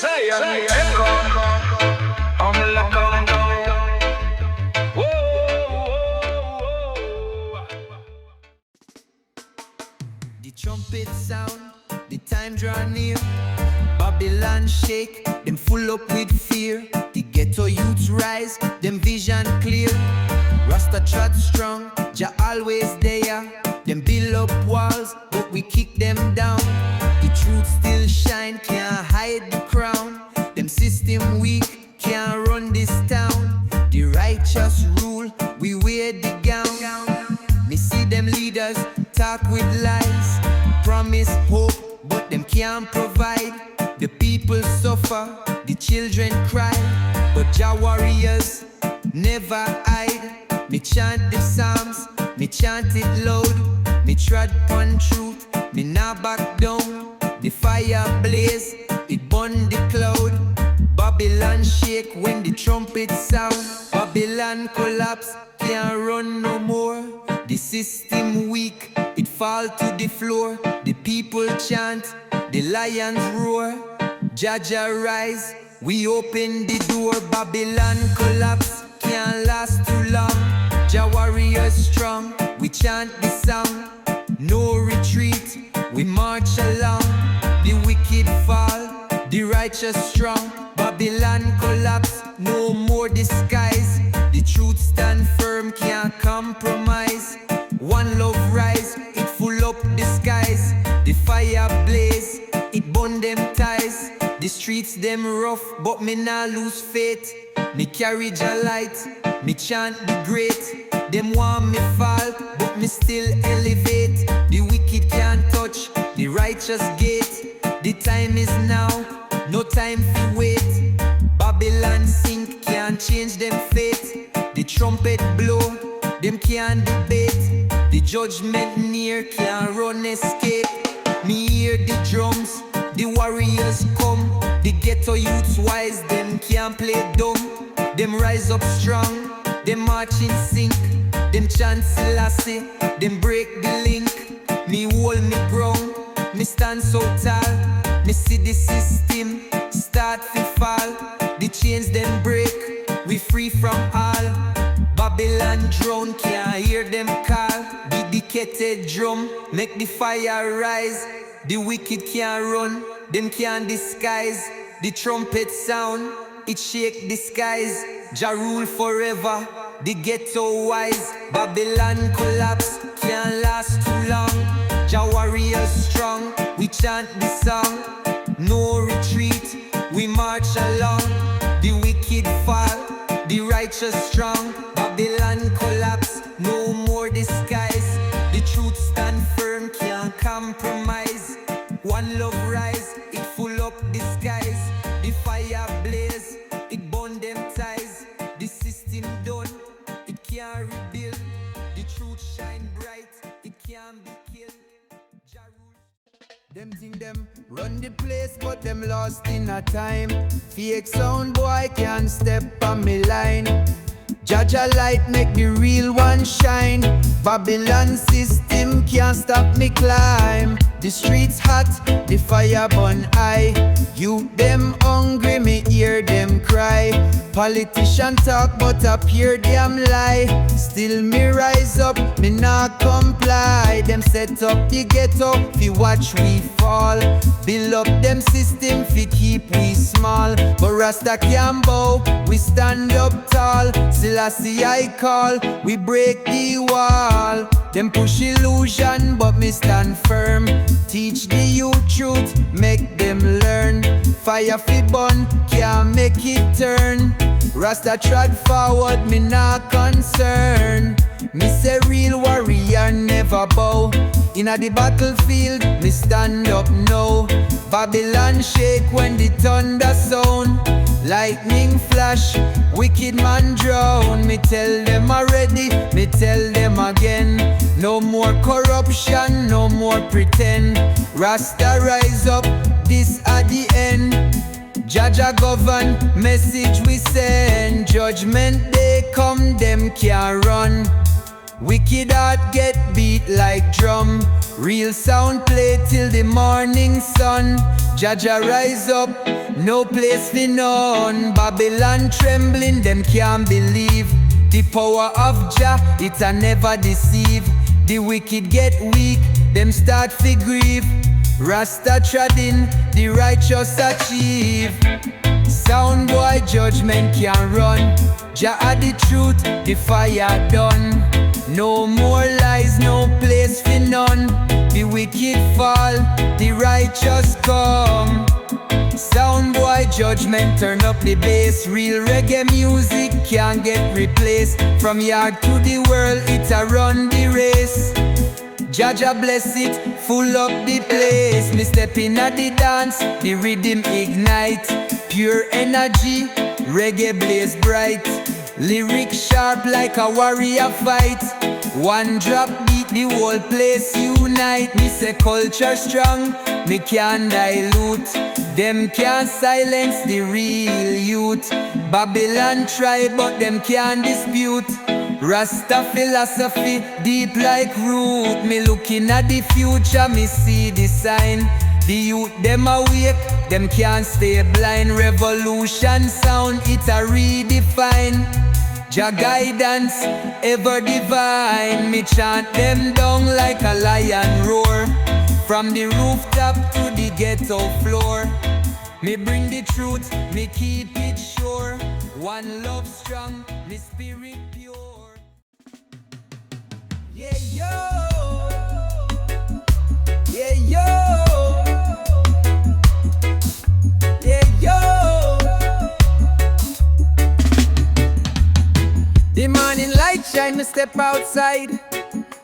Say, echo. On the lookout. The trumpet sound, the time draw near. Babylon shake, them full up with fear. The ghetto youths rise, them vision clear. Rasta trod strong, Jah always there. Them build up walls, but we kick them down. The truth still shine, can't hide the crown. Them system weak, can't run this town. The righteous rule, we wear the gown. Me see them leaders talk with lies, promise hope, but them can't provide. The people suffer, the children cry, but Jah warriors never hide. Me chant the psalms, me chant it loud. Me trod on truth, me not back down. The fire blaze, it burn the cloud. Babylon shake when the trumpet sound. Babylon collapse, can't run no more. The system weak, it fall to the floor. The people chant, the lions roar. Jah Jah rise, we open the door. Babylon collapse, can't last too long. Jah warriors strong, we chant the song. No retreat, we march along. The wicked fall, the righteous strong. Babylon collapse, no more disguise. The truth stand firm, can't compromise. One love rise, it full up the skies. The fire blaze, it burn them ties. The streets them rough, but me nah lose faith. Me carry Jah light, me chant the great. Them want me fall, but me still elevate. The wicked can't touch the righteous gate. The time is now, no time to wait. Babylon sink, can't change them fate. The trumpet blow, them can't debate. The judgment near, can't run escape. Me hear the drums, the warriors come. The ghetto youths wise, them can't play dumb. Them rise up strong, them march in sync. Them chant Selassie, them break the link. Me hold me ground, me stand so tall. Me see the system start to fall. The chains them break, we free from all. Babylon drown, can't hear them call. The decayed drum, make the fire rise. The wicked can't run, them can't disguise. The trumpet sound, it shake the skies. Jah rule forever, the ghetto wise. Babylon collapse, can't last too long. Jah warriors strong, we chant the song. No retreat, we march along. The wicked fall, the righteous strong. Babylon collapse, no more disguise. The truth stand firm, can't compromise. One love rise, it full up the skies. The fire blaze, it burn them ties. The system done, it can't rebuild. The truth shine bright, it can't be killed. Them think them run the place, but them lost in a time. Fake sound boy can't step on me line. Jah Jah light make the real one shine. Babylon system can't stop me climb. The streets hot, the fire burn high. You them hungry, me hear them cry. Politician talk but appear damn lie. Still me rise up, me not comply. Them set up the ghetto, fi watch we fall. Build up them system, fi keep we small. But Rasta can't bow, we stand up tall. Selassie I call, we break the wall. Them push illusion, but me stand firm. Teach the youth truth, make them learn. Fire fi burn, can't make it turn. Rasta trod forward, me not concern. Me say real warrior never bow. Inna the battlefield, me stand up now. Babylon shake when the thunder sound. Lightning flash, wicked man drown. Me tell them already, me tell them again. No more corruption, no more pretend. Rasta rise up, this at the end. Jah Jah govern, message we send. Judgment day come, them can't run. Wicked heart get beat like drum. Real sound play till the morning sun. Jah Jah rise up, no place for none. Babylon trembling, them can't believe the power of Jah, it a never deceive. The wicked get weak, them start to grieve. Rasta treading, the righteous achieve. Sound boy judgment can't run. Jah are the truth, the fire done. No more lies, no place for none. The wicked fall, the righteous come. Sound boy judgment, turn up the bass. Real reggae music can't get replaced. From yard to the world, it a run the race. Jah Jah bless it, full up the place. Me step in at the dance, the rhythm ignite. Pure energy, reggae blaze bright. Lyric sharp like a warrior fight. One drop beat, the whole place unite. Me say culture strong, me can't dilute. Them can't silence the real youth. Babylon try but them can't dispute. Rasta philosophy deep like root. Me looking at the future, me see the sign. The youth them awake, them can't stay blind. Revolution sound, it a redefine. Jah guidance, ever divine. Me chant them down like a lion roar. From the rooftop to the ghetto floor. Me bring the truth, me keep it sure. One love strong, me spirit pure. Yeah, yo. Yeah, yo. Yeah, yo. The morning light shine, me step outside.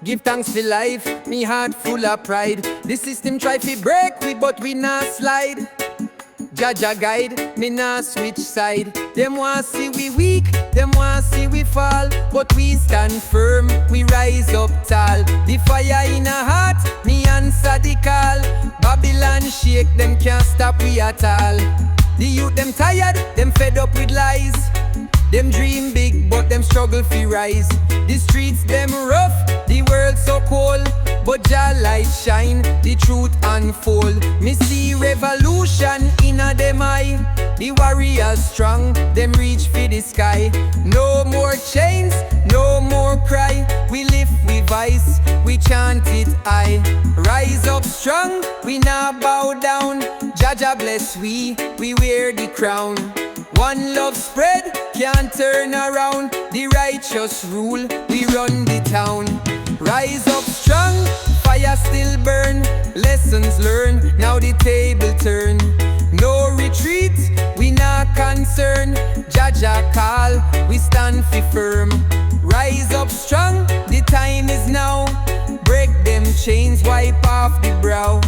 Give thanks for life, me heart full of pride. The system try to break we, but we not slide. Jah Jah guide, me nah switch side. Them want see we weak, them want see we fall. But we stand firm, we rise up tall. The fire in our heart, me answer the call. Babylon shake, them can't stop we at all. The youth them tired, them fed up with lies. Them dream big, but them struggle fi rise. The streets them rough, the world so cold. But Jah light shine, the truth unfold. Me see revolution in a them eye. The warriors strong, them reach for the sky. No more chains, no more cry. We lift with voice, we chant it high. Rise up strong, we not bow down. Jah Jah bless we wear the crown. One love spread, can't turn around. The righteous rule, we run the town. Rise up strong, fire still burn. Lessons learned, now the table turn. No retreat, we not concern. Jah Jah call, we stand fi firm. Rise up strong, the time is now. Break them chains, wipe off the brow.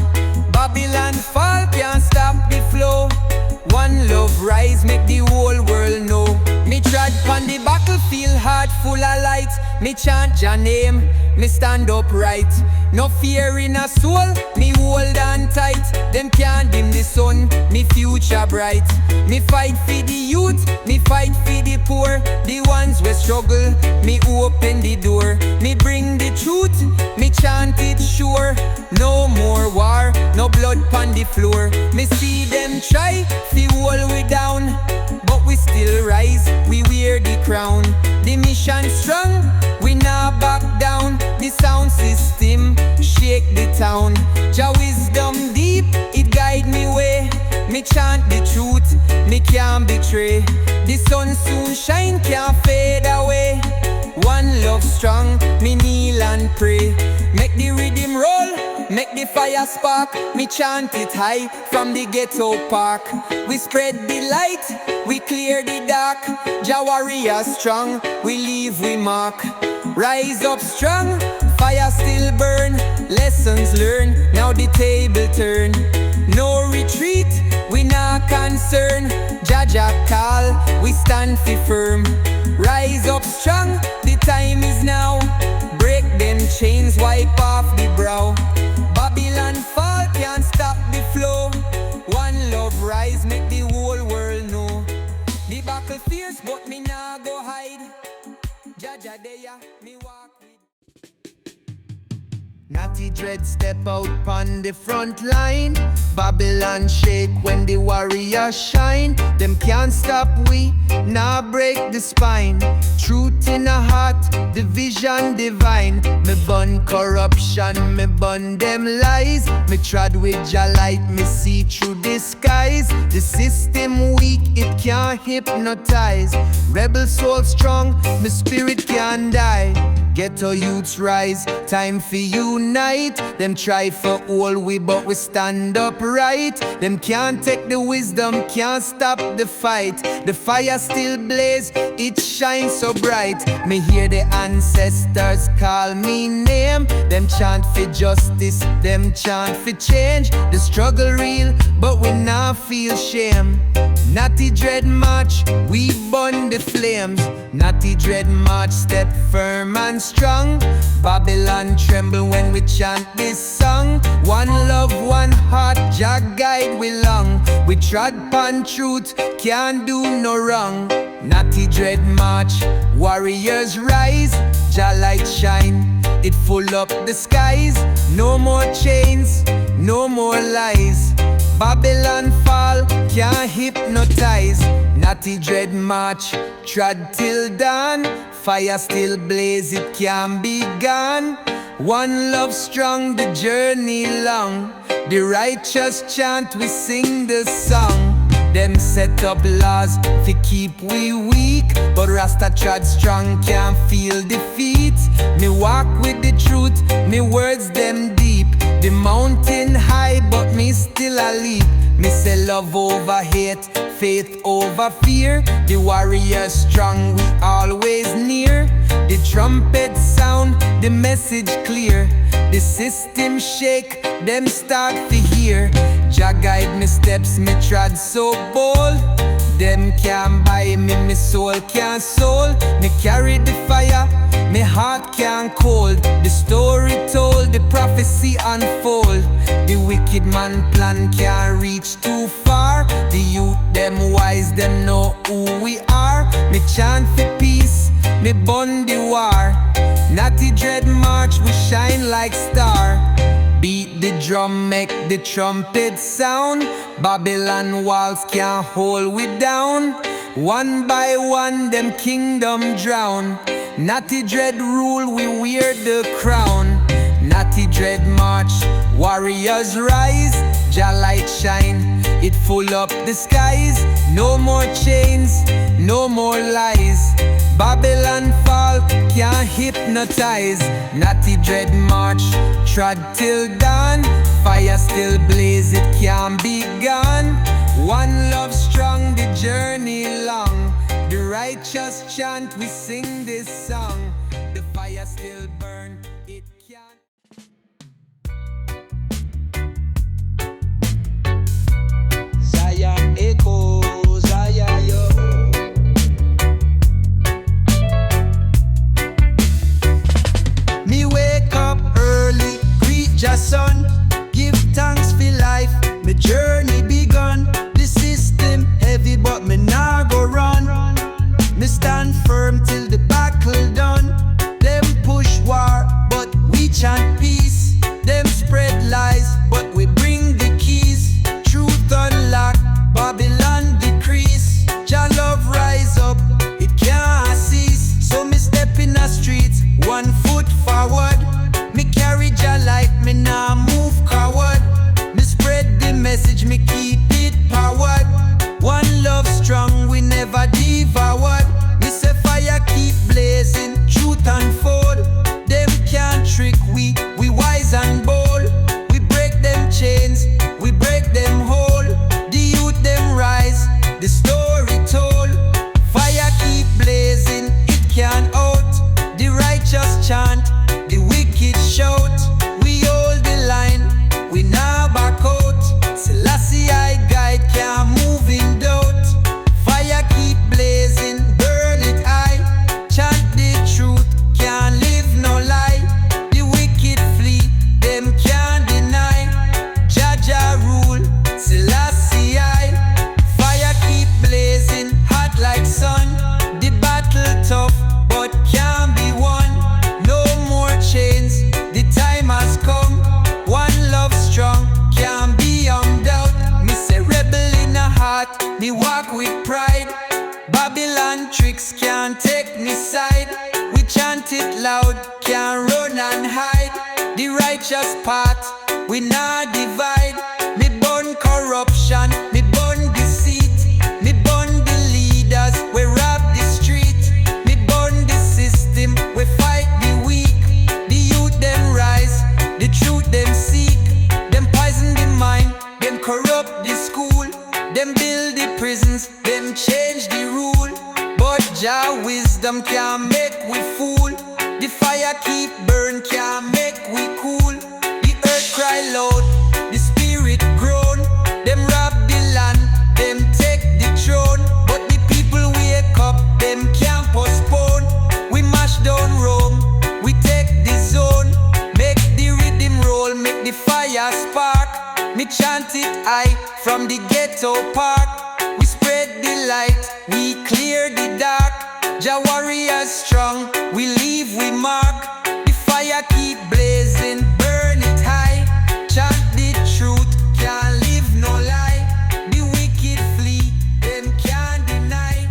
Babylon fall, can't stop the flow. One love rise, make the whole world know. Me trod on the battlefield, heart full of light. Me chant Jah name, me stand upright. No fear in a soul, me hold on tight. Them can't dim the sun, me future bright. Me fight for the youth, me fight for the poor. The ones we struggle, me open the door. Me bring the truth, me chant it sure. No more war, no blood pon the floor. Me see them try, fi hold we down. But we still rise, we wear the crown. The mission strong, we not back down. The sound system, shake the town. Jah wisdom deep, it guide me way. Me chant the truth, me can't betray. The sun soon shine, can't fade away. One love strong, me kneel and pray. Make the rhythm roll, make the fire spark. Me chant it high from the ghetto park. We spread the light, we clear the dark. Jah Warrior strong, we leave we mark. Rise up strong, fire still burn. Lessons learned, now the table turn. No retreat, we not concern. Jah Jah call, we stand fi firm. Rise up strong, the time is now. Break them chains, wipe off the brow. Babylon fall, can't stop the flow. One love rise, make the whole world know. The battle fierce, but me nah go hide. Jah Jah there, me walk with. Natty dread step out on the front line. Babylon shake when the warrior shine. Them can't stop we, nah break the spine. Truth in a heart, division divine. Me bun corruption, me bun them lies. Me trod with Jah light, me see through the skies. The system weak, it can't hypnotize. Rebel soul strong, me spirit can't die. Ghetto youths rise, time for unite. Them try for all we, but we stand upright. Them can't take the wisdom, can't stop the fight. The fire still blaze, it shines so bright. Me hear the ancestors call me name. Them chant for justice, them chant for change. The struggle real, but we not feel shame. Natty dread march, we burn the flames. Natty dread march, step firm and strong. Babylon tremble when we chant this song. One love, one heart, Jah guide we long. We trod pan truth, can't do no wrong. Natty dread march, warriors rise. Jah light shine, it full up the skies. No more chains, no more lies. Babylon fall, can't hypnotize. Natty dread march, trod till dawn. Fire still blaze, it can't be gone. One love strong, the journey long. The righteous chant, we sing the song. Them set up laws to keep we weak, but Rasta trod strong, can't feel defeat. Me walk with the truth, me words them deep. The mountain high, but me still a leap. Me say love over hate, faith over fear. The warrior strong, we always near. The trumpet sound, the message clear. The system shake, them start to hear. Jah guide me steps, me trod so bold. Them can't buy me, me soul can't soul. Me carry the fire, me heart can't cold. The story told, the prophecy unfold. The wicked man plan can't reach too far. The youth them wise, them know who we are. Me chant for peace, me bun the war. Natty dread march, we shine like star. Beat the drum, make the trumpet sound. Babylon walls can't hold we down. One by one, them kingdom drown. Natty dread rule, we wear the crown. Natty dread march, warriors rise. Jah light shine, it full up the skies. No more chains, no more lies. Babylon fall, can't hypnotize. Natty dread march, trod till dawn. Fire still blaze, it can't be gone. One love strong, the journey long. The righteous chant, we sing this song. The fire still burn, it can't. Zion echo, Zion yo. Me wake up early, greet Jah son. Give thanks for life, my journey begun. The system heavy but me nah go run. Me stand firm till the battle done. Them push war, me walk with pride. Babylon tricks can't take me side. We chant it loud, can't run and hide. The righteous path, we not divide. Me burn corruption, me burn deceit. Me burn the leaders, we rob the street. Me burn the system, we fight the weak. The youth them rise, the truth them seek. Them poison the mind, them corrupt the school. Them build the prisons, them change the rule. But Jah wisdom can't make we fool. The fire keep burn, can't make we cool. The earth cry loud, the spirit groan. Them rob the land, them take the throne. But the people wake up, them can't postpone. We mash down Rome, we take the zone. Make the rhythm roll, make the fire spark. Me chant it high from the ghetto park. We spread the light, we clear the dark. Jah Warrior strong, we leave we mark. The fire keep blazing, burn it high. Chant the truth, can't live no lie. The wicked flee, them can't deny.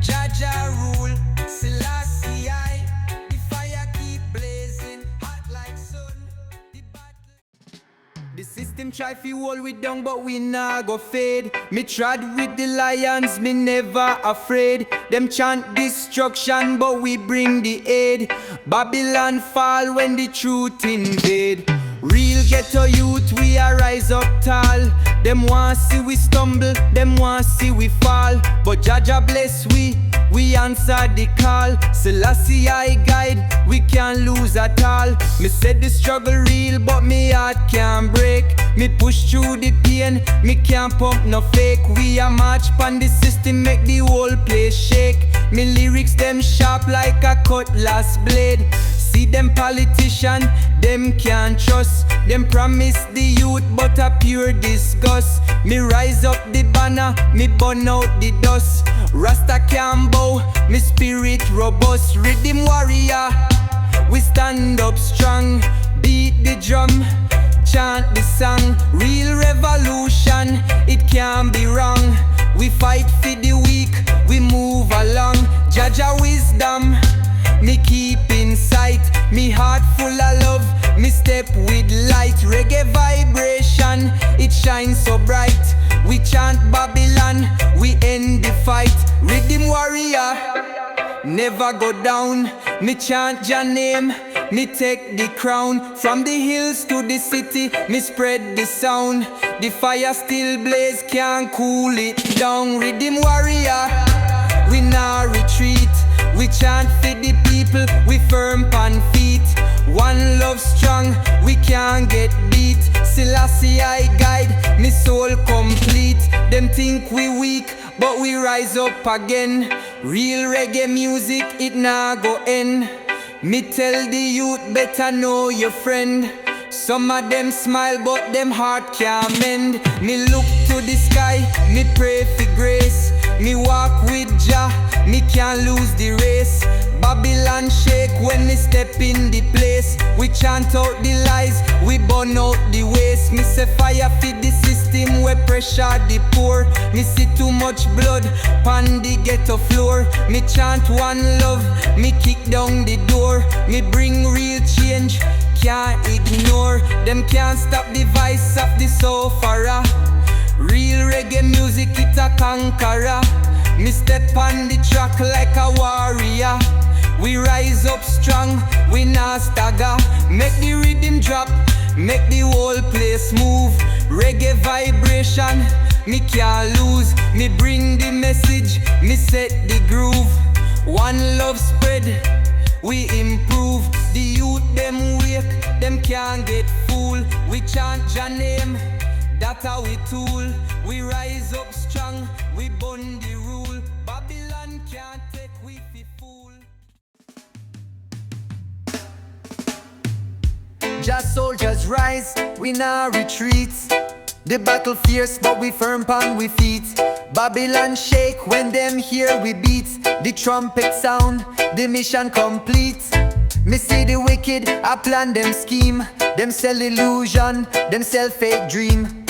Jah Jah rule, Selassie I. The fire keep blazing, hot like sun. The system try fi hold we down, but we nah go fade. Me trod with the lions, me never afraid. Them chant destruction, but we bring the aid. Babylon fall when the truth invade. Real ghetto youth, we a rise up tall. Them want see we stumble, them want see we fall. But Jah Jah bless we answer the call. Selassie I guide, we can't lose at all. Me said the struggle real, but me heart can't break. Me push through the pain, me can't pump no fake. We a march pan the system, make the whole place shake. Me lyrics them sharp like a cutlass blade. See them politician, them can't trust. Them promise the youth, but a pure disgust. Me rise up the banner, me burn out the dust. Rasta can't bow, me spirit robust. Riddim Warrior, we stand up strong. Beat the drum, chant the song. Real revolution, it can't be wrong. We fight for the weak, we move along. Jah Jah wisdom, me keep in sight. Me heart full of love, me step with light. Reggae vibration, it shines so bright. We chant Babylon, we end the fight. Riddim Warrior, never go down. Me chant Jah name, me take the crown. From the hills to the city, me spread the sound. The fire still blaze, can't cool it down. Riddim Warrior, we nah retreat. We chant for the people, we firm pan feet. One love strong, we can't get beat. Selassie I guide, me soul complete. Them think we weak, but we rise up again. Real reggae music, it nah go end. Me tell the youth, better know your friend. Some of them smile, but them heart can't mend. Me look to the sky, me pray for grace. Me walk with Jah, me can't lose the race. Babylon shake when me step in the place. We chant out the lies, we burn out the waste. Me say fire feed the system where pressure the poor. Me see too much blood pan the ghetto floor. Me chant one love, me kick down the door. Me bring real change, can't ignore. Them can't stop the vice of the sufferer. Real reggae music, it a conqueror. Me step on the track like a warrior. We rise up strong, we not stagger. Make the rhythm drop, make the whole place move. Reggae vibration, me can't lose. Me bring the message, me set the groove. One love spread, we improve. The youth them wake, them can't get fool. We chant Jah name, that's how we tool. We rise up strong, we burn the rule. Babylon can't take we fi fool. Just soldiers rise, we now retreat. The battle fierce, but we firm on we feet. Babylon shake when them hear we beat. The trumpet sound, the mission complete. Me see the wicked, I plan them scheme. Them sell illusion, them sell fake dream.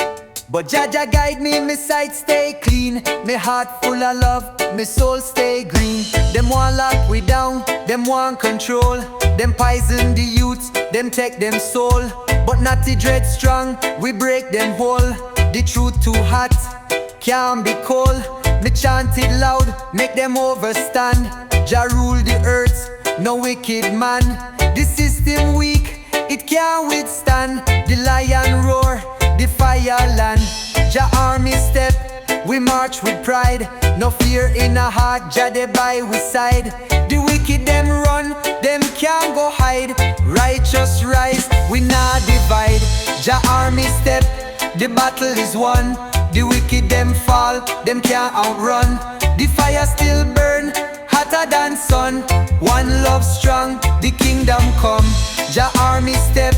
But Jah Jah guide me, my sight stay clean. My heart full of love, my soul stay green. Them want lock we down, them want control. Them poison the youths, them take them soul. But Natty dread strong, we break them whole. The truth too hot, can't be cold. Me chant it loud, make them overstand. Jah rule the earth, no wicked man. The system weak, it can't withstand. The lion roar, the fire land. Jah Army Step, we march with pride. No fear in our heart, Jah dey by we side. The wicked them run, them can't go hide. Righteous rise, we nah divide. Jah Army Step, the battle is won. The wicked them fall, them can't outrun. The fire still burn, hotter than sun. One love strong, the kingdom come. Jah Army Step,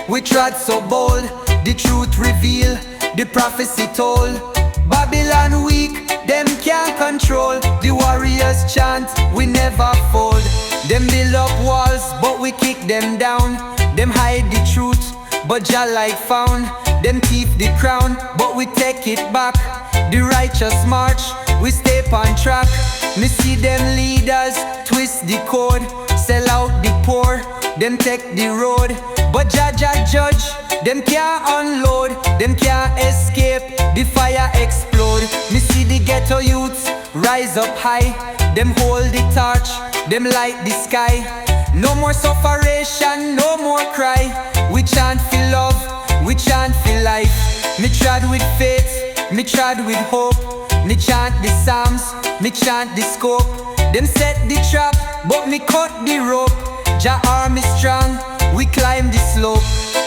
we trod so bold. The truth reveal, the prophecy told. Babylon weak, them can't control. The warriors chant, we never fold. Them build up walls, but we kick them down. Them hide the truth, but Jah light found. Them thief the crown, but we take it back. The righteous march, we stay on track. Me see them leaders twist the code, sell out the poor, them take the road. But Jah Jah judge, them can't unload, them can't escape, the fire explode. Me see the ghetto youths rise up high, them hold the torch, them light the sky. No more sufferation, no more cry. We chant for love, we chant for life. Me trod with faith, me trod with hope. Me chant the psalms, me chant the scope. Them set the trap, but me cut the rope. Jah Army strong, we climb the slope.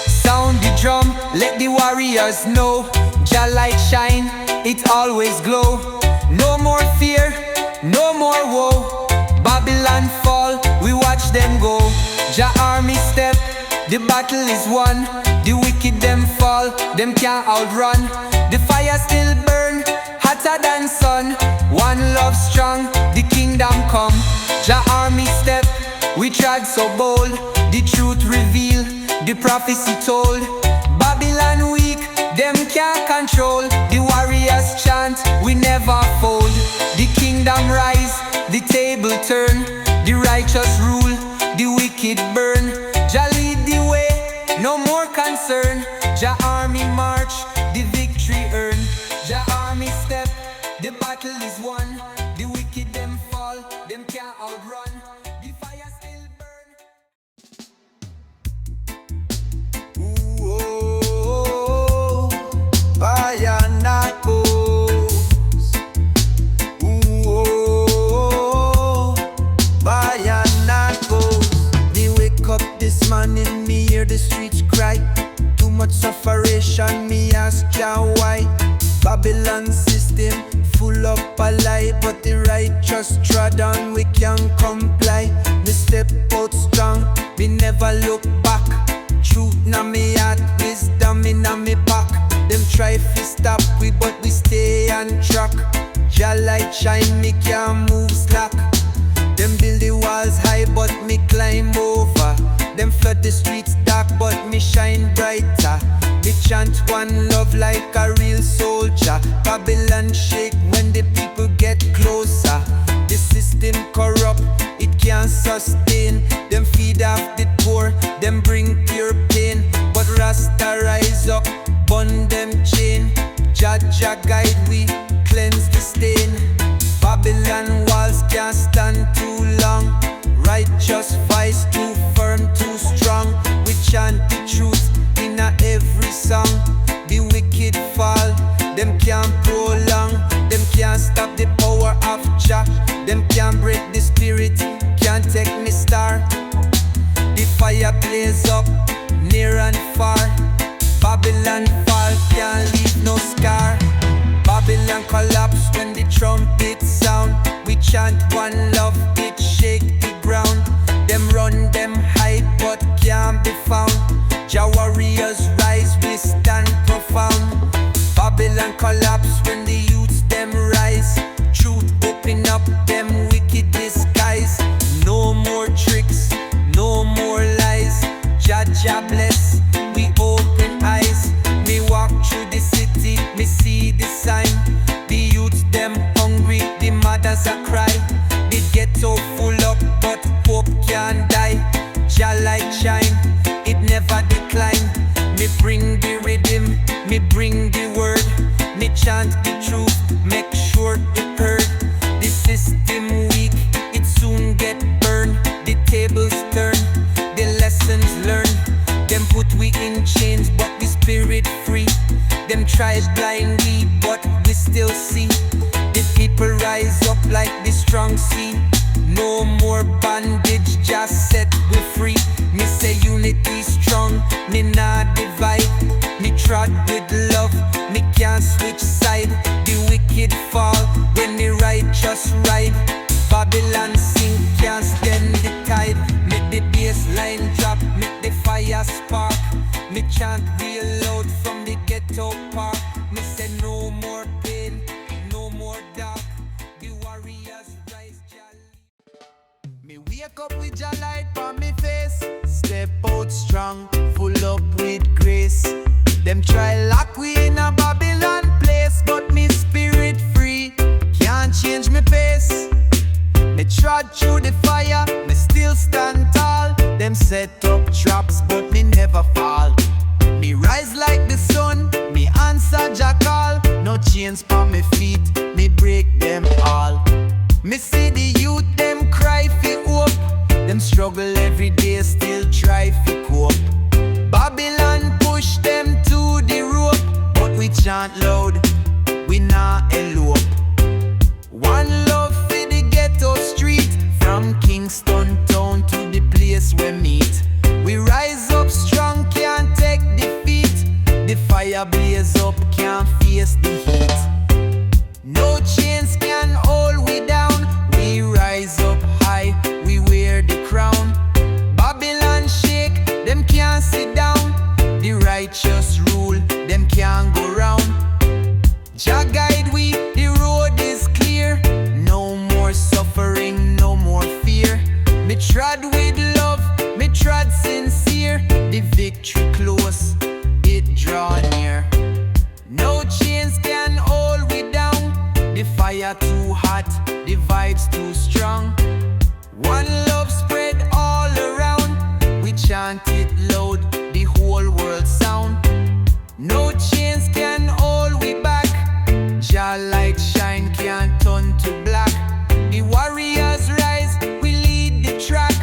Sound the drum, let the warriors know. Jah light shine, it always glow. No more fear, no more woe. Babylon fall, we watch them go. Jah Army Step, the battle is won. The wicked them fall, them can't outrun. The fire still burn, hotter than sun. One love strong, the kingdom come. Jah Army Step, we trod so bold. The truth reveal, the prophecy told. Babylon weak, them can't control. The warriors chant, we never fold. The kingdom rise, the table turn. The righteous rule, the wicked burn. Jah lead the way, no more concern. Jah Army march, the victory earn. Jah Army Step, the battle is won. The wicked them fall, them can't outrun. The fire still burn. Ooh, oh, Fyah not goes. Ooh, oh, Fyah not goes. Me wake up this morning, me hear the streets cry. Too much sufferation, me ask Jah why. Babylon system full up a lie, but the righteous trod on, we can't comply. Me step out strong, me never look back. Truth na me heart, wisdom in me pack. Them try to stop we, but we stay on track. Jah light shine, me can't move slack. Them build the walls high, but me climb over. Them flood the streets dark, but me shine brighter. Me chant one love like a real soldier. Babylon shake when the people get closer. The system corrupt, it can't sustain. Them feed off the poor, them bring pure pain. But Rasta rise up, burn them chain. Jah Jah guide we, cleanse the stain. Babylon walls can't stand too long. Righteous vice too firm, too strong. We chant the truth in every song. The wicked fall, them can't prolong. Them can't stop the power of Jah. Them can't break the spirit, can't take me star. The fire blaze up, near and far. Babylon fall, can't leave no scar. Babylon collapse when the trumpet sound. We chant one love, it shake the ground. Them run, them hide, but can't be found. Jah warriors rise, we stand profound. Babylon collapse when the youths them rise. Truth open up them wicked disguise. No more tricks, no more lies. Jah Jah bless, we open eyes. Me walk through the city, me as I cry. The ghetto full up, but hope can't die. Jah light shine, it never decline. Me bring the rhythm, me bring the word. Me chant the truth, make sure it heard. The system weak, it soon get burned. The tables turn, the lessons learned. Them put we in chains, but the spirit free. Them try blind we, but we still see. The people rise up like the strong sea. No more bondage, just set we free. Me say unity strong, me not divide. Me trod with love, me can't switch side. The wicked fall when the righteous ride. Babylon sink, can't stand the tide. Make the bassline drop, make the fire spark. Me chant real loud from the ghetto park. Me say no more pain, no more dark. The warriors rise, Jah. Me wake up with Jah light on me face. Step out strong, full up with grace. Them try lock we in a Babylon place, but me spirit free, can't change me pace. Me trod through the fire, me still stand tall. Them set up traps, but me never fall. Me rise like the sun, me answer Jah call. No chains on me feet, me break them all. Me see the youth, them cry for hope. Them struggle every day, still try for cope. Babylon push them to the rope, but we chant loud, we not elope. One love for the ghetto street, from Kingston town to the place we meet. We rise up strong, can't take defeat. The fire blaze up, can't face the heat. No chains can hold we down. We rise up high, we wear the crown. Babylon shake, them can't sit down. The righteous rule, them can't go round. Jah guide we, the road is clear. No more suffering, no more fear. Me trod with love, me trod sincere. The victory close, it draw near. No chains can hold we down. The fire too hot, the vibes too strong. One love spread all around. We chant it loud, the whole world sound. No chains can hold we back. Jah light shine, can't turn to black. The warriors rise, we lead the track.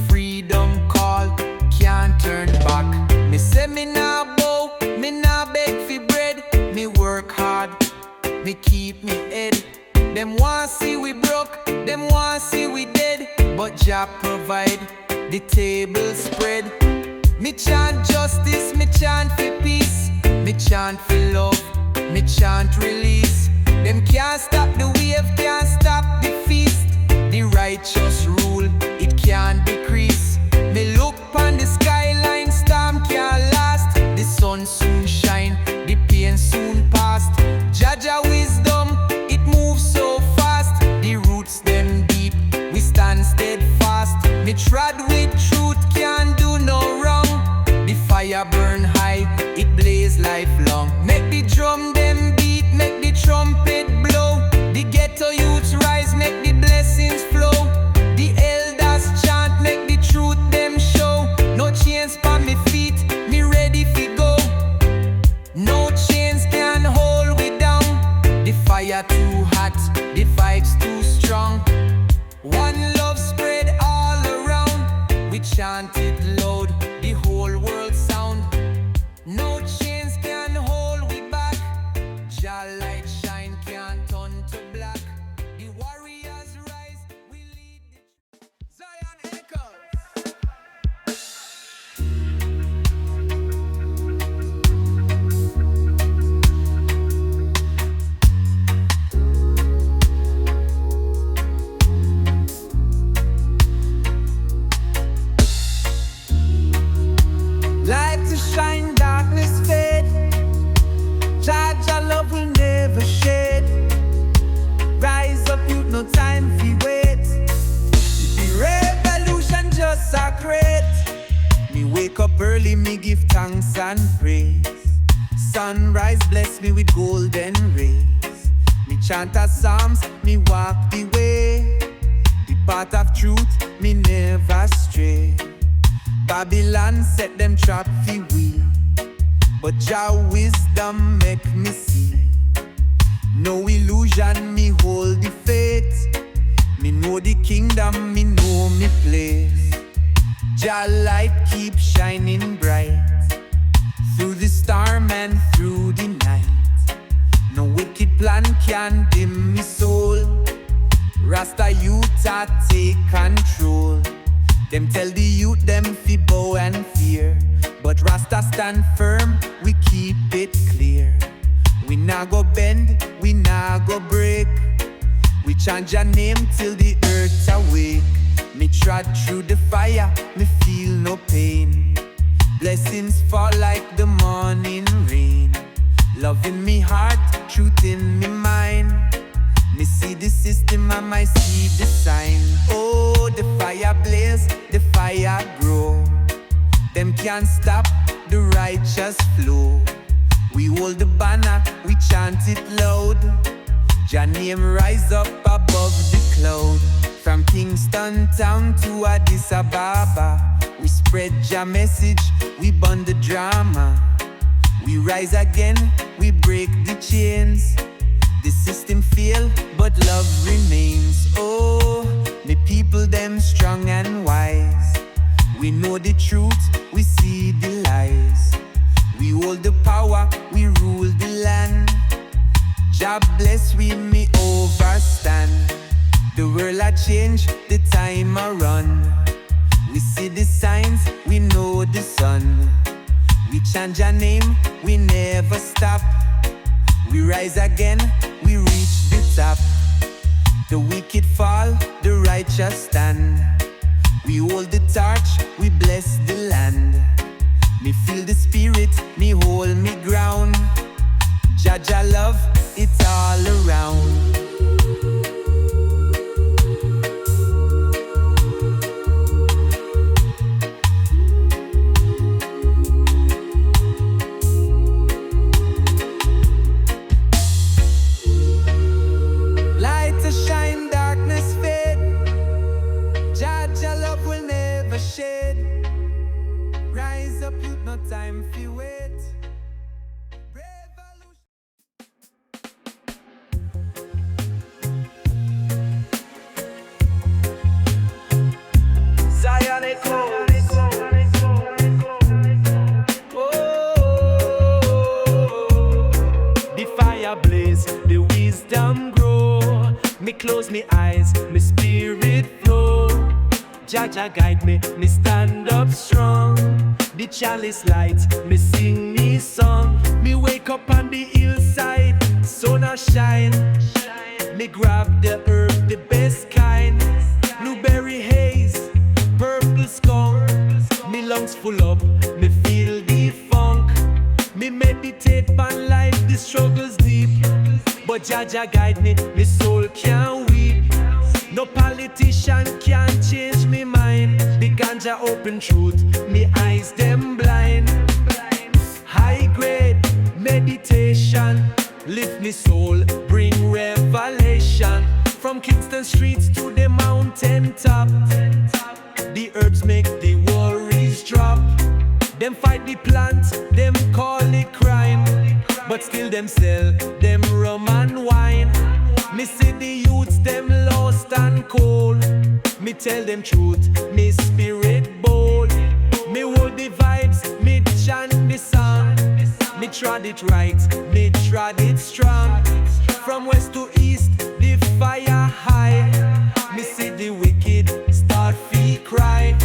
Freedom call, can't turn back. Me say me nah bow, me nah beg for bread. Me work hard, me keep me head. Them want see we broke, them want see we dead. But Jah provide, the table spread. Me chant justice, me chant for peace. Me chant for love, me chant release. Them can't stop the wave, can't stop the feast. The righteous rule, it can't decrease. Me look on the skyline, storm can't last. The sun soon shine, the pain soon past. Jah Jah wisdom, it moves so fast. The roots them deep, we stand steadfast. Me trod with truth, can't do no wrong. The fire burn high, it blaze lifelong. Make the drum them beat, make the trumpet blow. The ghetto youths rise, make the blessings flow. The elders chant, make the truth them show. No chains on me feet, me ready fi go. No chains can hold we down. The fire too hot, the vibes too strong. One love spread all around. We chant it loud, the whole world sound. No chains can hold we back. Jah light shine, can't turn to black. The warriors rise, we lead the Zion echoes. Light to shine, darkness fade. Jah Jah love will never shed. Rise up, youth, no time fi wait. The revolution just a create. Me wake up early, me give thanks and praise. Sunrise bless me with golden rays. Me chant a psalms, me walk the way. The path of truth, me never stray. Babylon set them trap fi we, but Jah wisdom make me see. No illusion, me hold the faith. Me know the kingdom, me know me place. Jah light keep shining bright through the storm and through the night. No wicked plan can dim me soul. Rasta youth a take control. Them tell the youth them fi bow and fear, but Rasta stand firm, we keep it clear. We nah go bend, we nah go break. We chant your name till the earth awake. Me trod through the fire, me feel no pain. Blessings fall like the morning rain. Love in me heart, truth in me mind. Me see the system and I see the sign. Oh, the fire blaze, the fire grow. Them can't stop the righteous flow. We hold the banner, we chant it loud. Jah name rise up above the cloud. From Kingston town to Addis Ababa, we spread Jah message, we burn the drama. We rise again, we break the chains. The system fail, but love remains. Oh, the people them strong and wise. We know the truth, we see the lies. We hold the power, we rule the land. Jah bless we me overstand. The world a change, the time a run. We see the signs, we know the sun. We chant your name, we never stop. We rise again, we reach the top. The wicked fall, the righteous stand. We hold the torch, we bless the land. Me feel the spirit, me hold me ground. Jah Jah love, it's all around. Light to shine, darkness fade. Jah Jah love will never shed. Rise up, youth, no time fi wait. Revolution. Zion echoes. The fire blaze, the wisdom grow. Me close me eyes, me spirit flow. Jah Jah guide me, me stand up strong. The chalice light, me sing me song. Me wake up on the hillside, sun a shine. Me grab the herb, the best kind. Blueberry haze, purple skunk. Me lungs full up, me feel the funk. Me meditate on life, the struggles deep. But Jah Jah guide me, me soul can't weep. No politician can change me mind. The ganja open truth, me eyes them blind. High grade meditation, lift me soul, bring revelation. From Kingston streets to the mountain top, the herbs make the worries drop. Them fight the plant, them call it crime, but still them sell them rum and wine. Me see the youths them lost and cold. Me tell them truth, me spirit bold. Me hold the vibes, me chant the song. Me trod it right, me trod it strong. From west to east, the fire high. Me see the wicked start fi cry.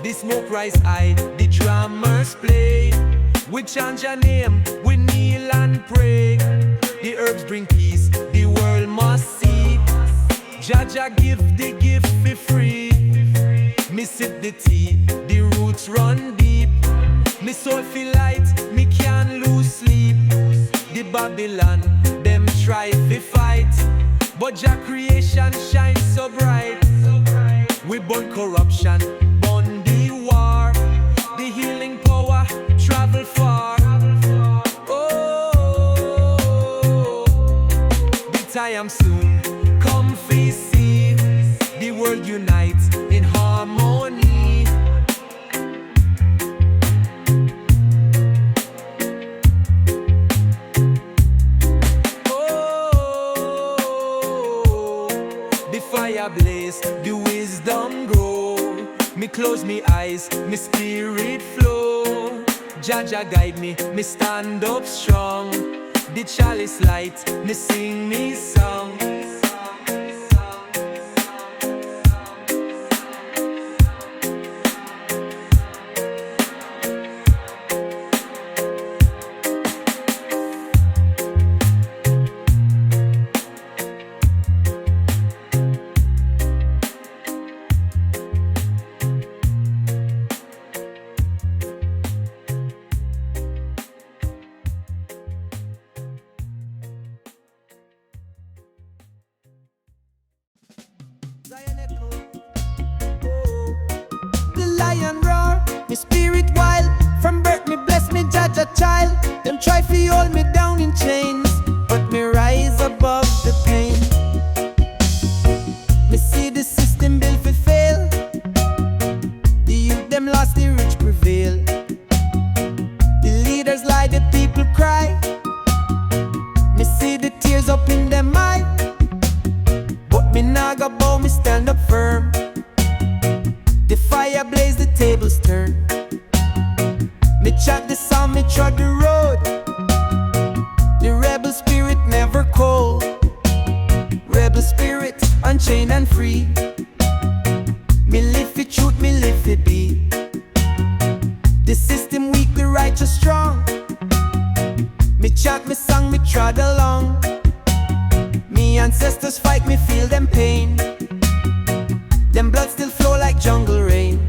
The smoke rise high, the drummers play. We chant your name, we kneel and pray. The herbs bring peace, the world must see. Jah Jah give the gift for free. Me sip the tea, the roots run deep. Me soul feel light, me can't lose sleep. The Babylon, them try to fight, but Jah creation shines so bright. We burn corruption, burn the war. The healing power travel far. Oh, but I am soon come free. See the world unites in harmony. Oh, the fire blaze, the wisdom grow. Me close me eyes, me spirit flow. Jah Jah guide me, me stand up strong. The chalice light, me sing me song. The lion roar, me spirit wild. From birth me bless me Jah Jah child. Them try to hold me down in chains, but me rise above the pain. Me see the system built for fail. The youth them lost, the rich prevail. The leaders lie, the people cry. Me see the tears up in them eye. But me nah go bow, me stand up firm. The fire blaze, the tables turn. Me chat the sound, me trod the road. The rebel spirit never cold. Rebel spirit, unchained and free. Me live for truth, me live for be. The system weak, the righteous strong. Me chat, me song, me trod along. Me ancestors fight, me feel them pain. Them blood still flow like jungle rain.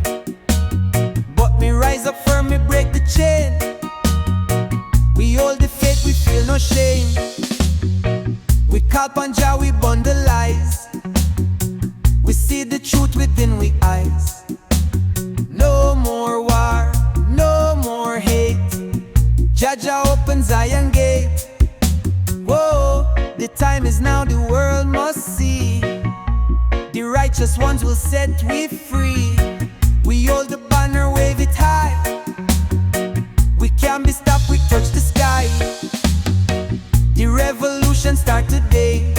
But me rise up firm, me break the chain. We hold the faith, we feel no shame. We call upon Jah, we bundle lies. We see the truth within we eyes. No more war, no more hate. Jah Jah open Zion gate. Whoa, the time is now, the world must see. The righteous ones will set we free. We hold the banner, wave it high. We can't be stopped, we touch the sky. The revolution start today.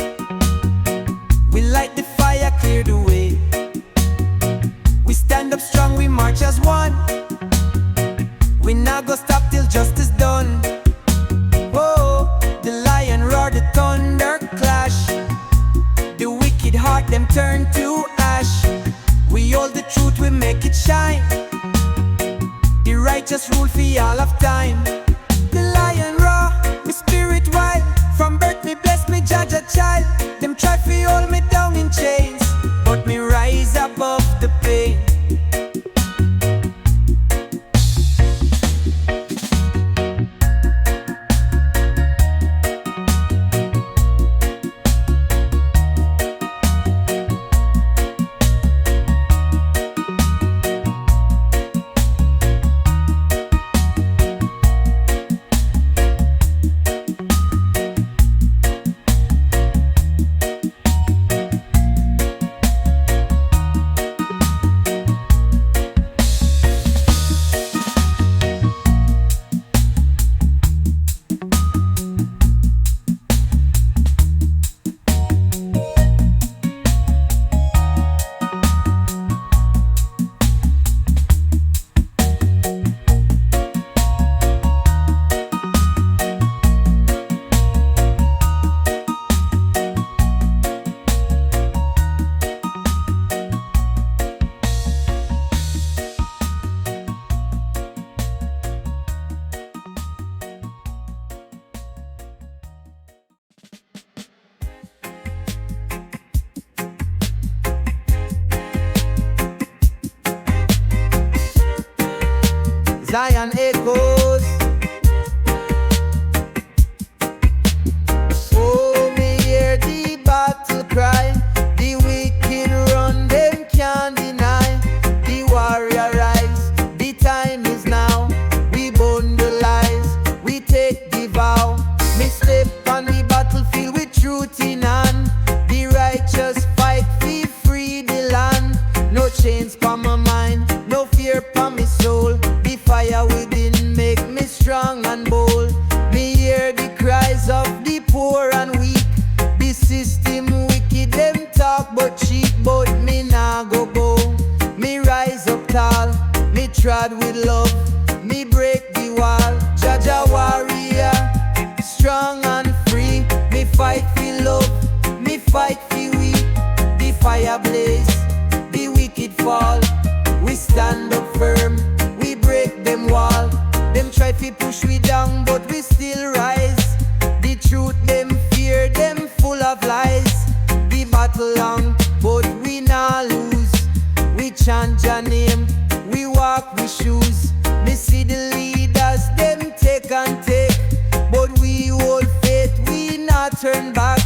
We light the fire, clear the way. We stand up strong, we march as one. We not go stop till justice done. Whoa, the lion roar, the thunder clash. The wicked heart, them turn to ash. We hold the truth, we make it shine. The righteous rule for all of time. The lion roar, me spirit wild. From birth me bless me Jah Jah child. Them try to hold me down in chains, but me rise above the pain. Zion echoes. Oh, me hear the battle cry. The wicked run, them can't deny. The warrior rise, the time is now. We bundle lies, we take the vow. Me step on the battlefield with truth in eye. cause of the poor and weak. The system wicked, them talk but cheap, but me nah go bow. Me rise up tall, me trod with love, me break the wall. Jah Jah Warrior, strong and free. Me fight for love, me fight for we. The fire blaze, the wicked fall. We stand up firm, we break them wall. Them try to push we down, but we still rise. The truth them fear, them full of lies. The battle long, but we nah lose. We chant Jah name, we walk with shoes. Me see the leaders, them take and take, but we hold faith, we not turn back.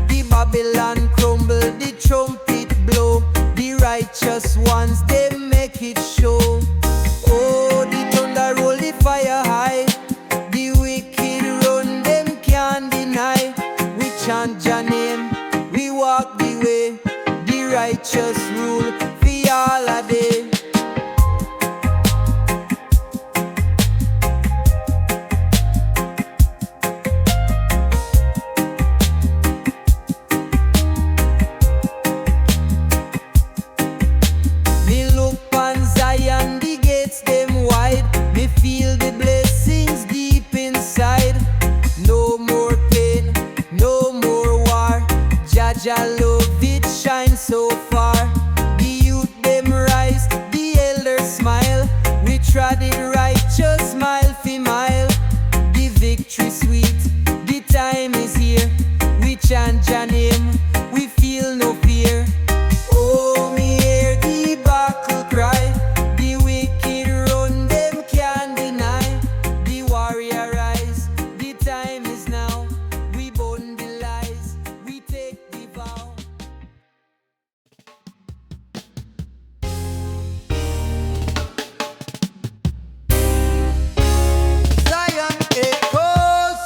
The Babylon crumble, the trumpet blow. The righteous ones, they make it show. Oh, the thunder roll, the fire high. The wicked run, them can't deny. We chant Jah name, we walk the way. The righteous rule, for all a day. Me look on Zion, the gates them wide. Me feel the blessings deep inside. No more pain, no more war. Jah Jah love it shine so far. The youth them rise, the elders smile. We trod it righteous mile for mile. The victory sweet, the time is here. We chant Jah name, we feel no fear. Oh, me hear the battle cry. The wicked run, them can't deny. The warrior rise, the time is now. We burn the lies, we take the vow. Zion echoes.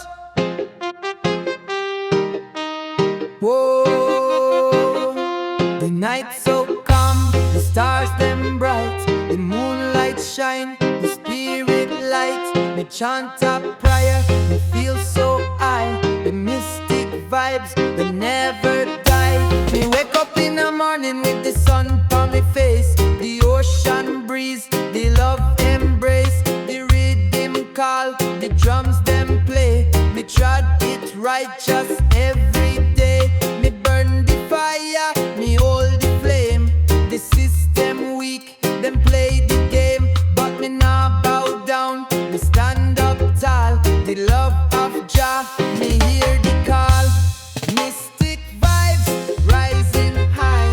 Whoa, the night so calm, the stars them bright, the moonlight shine, the spirit light. Me chant a prayer, me feel so high. The mystic vibes, they never die. Me wake up in the morning with the sun on my face. The ocean breeze, the love embrace. The rhythm call, the drums them play. Me trod it righteous every day. Me burn the fire, me hold the flame. The system weak, them play the game, but me nah bow down. Me stand up tall. The love of Jah, me hear the call. Mystic vibes rising high.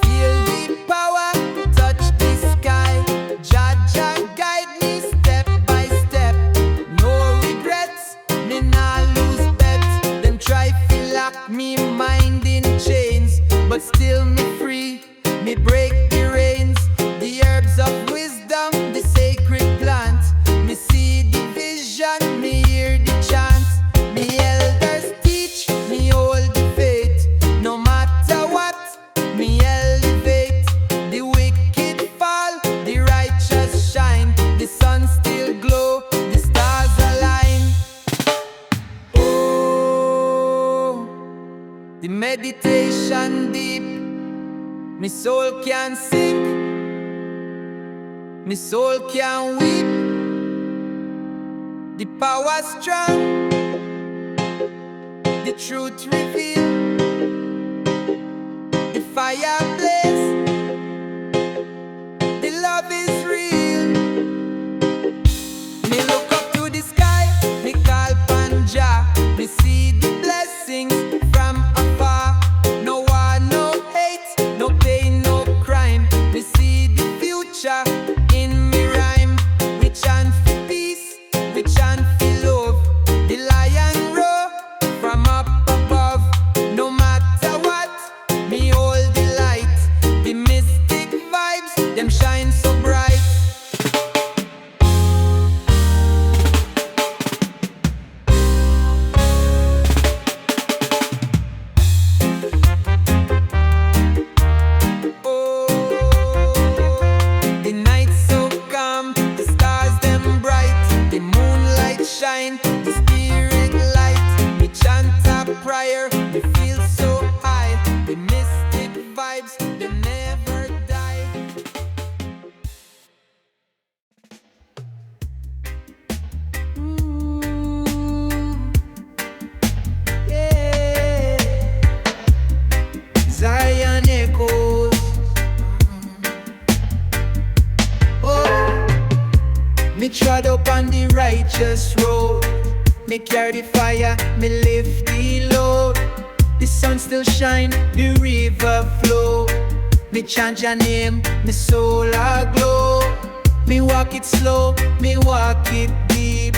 Feel the power, touch the sky. Jah Jah guide me step by step. No regrets, me nah lose bets. Them try to lock me mind in chains, but still me free. Me break the reins. The herbs of wisdom, the sacred plant. Me see the vision, me hear the chant. Me elders teach, me hold the faith. No matter what, me elevate. The wicked fall, the righteous shine. The sun still glow, the stars align. Oh, the meditation deep. Me soul can sink, me soul can weep. The power strong, the truth reveal. The fire blaze, the love is real. Me look up to the sky, me call upon Jah. Me see the blessings from afar. No war, no hate, no pain, no crime. Me see the future in me rhyme. We chant for peace, we chant for love. The lion roar from up above. No matter what, me hold the light. righteous road. Me carry the fire, me lift the load. The sun still shine, the river flow. Me chant your name, me soul aglow. Me walk it slow, me walk it deep.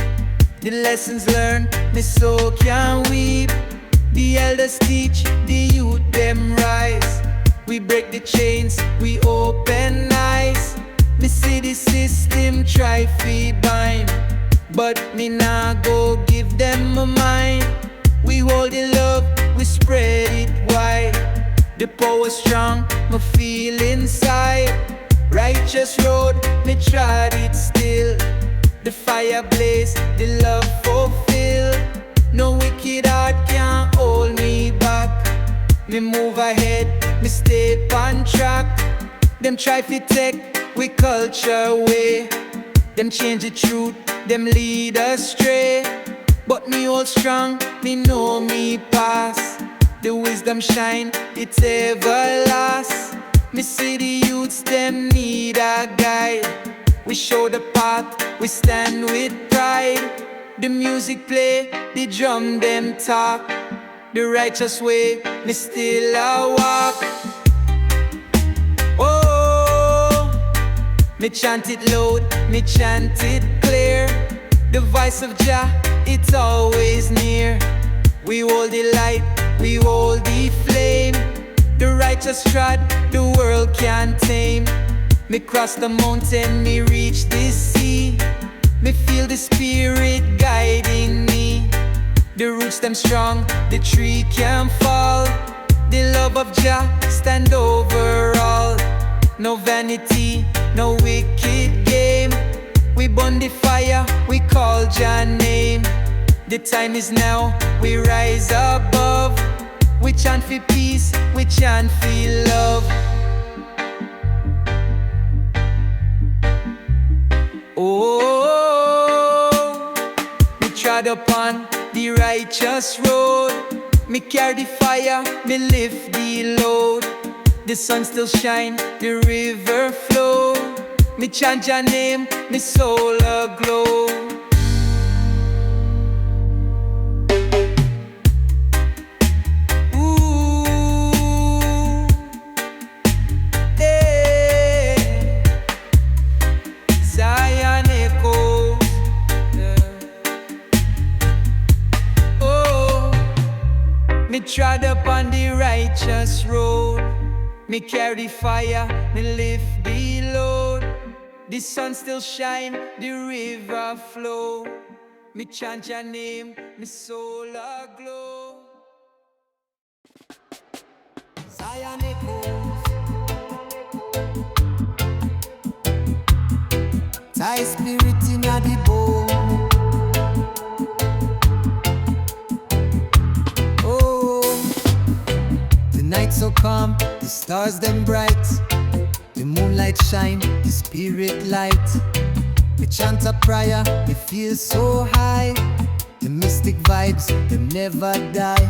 The lessons learned, me soul can weep. The elders teach, the youth them rise. We break the chains, we open eyes. Me see the system try fi bind, but me nah go give them my mind. We hold the love, we spread it wide. The power strong, me feel inside. Righteous road, me trod it still. The fire blaze, the love fulfill. No wicked heart can hold me back. Me move ahead, me stay on track. Them try fi take we culture away. Them change the truth, them lead astray. But me hold strong, me know me pass. The wisdom shine, it ever lasts. Me see the youths, them need a guide. We show the path, we stand with pride. The music play, the drum them talk. The righteous way, me still a walk. Oh, me chant it loud, me chant it clear. The voice of Jah, it's always near. We hold the light, we hold the flame. The righteous trod, the world can't tame. Me cross the mountain, me reach the sea. Me feel the spirit guiding me. The roots them strong, the tree can't fall. The love of Jah stand over all. No vanity, no wicked game. We burn the fire, we call Jah name. The time is now, we rise above. We chant for peace, we chant for love. Oh, me trod upon the righteous road. Me carry the fire, me lift the load. The sun still shine, the river flow. Me chant your name, me soul aglow. Me trod upon the righteous road. Me carry fire, me lift the load. The sun still shine, the river flow. Me chant your name, me soul aglow. Zion echoes. Thy spirit in the bone. Night so calm, the stars them bright. The moonlight shine, the spirit light. Me chant a prayer, me feel so high. The mystic vibes, them never die.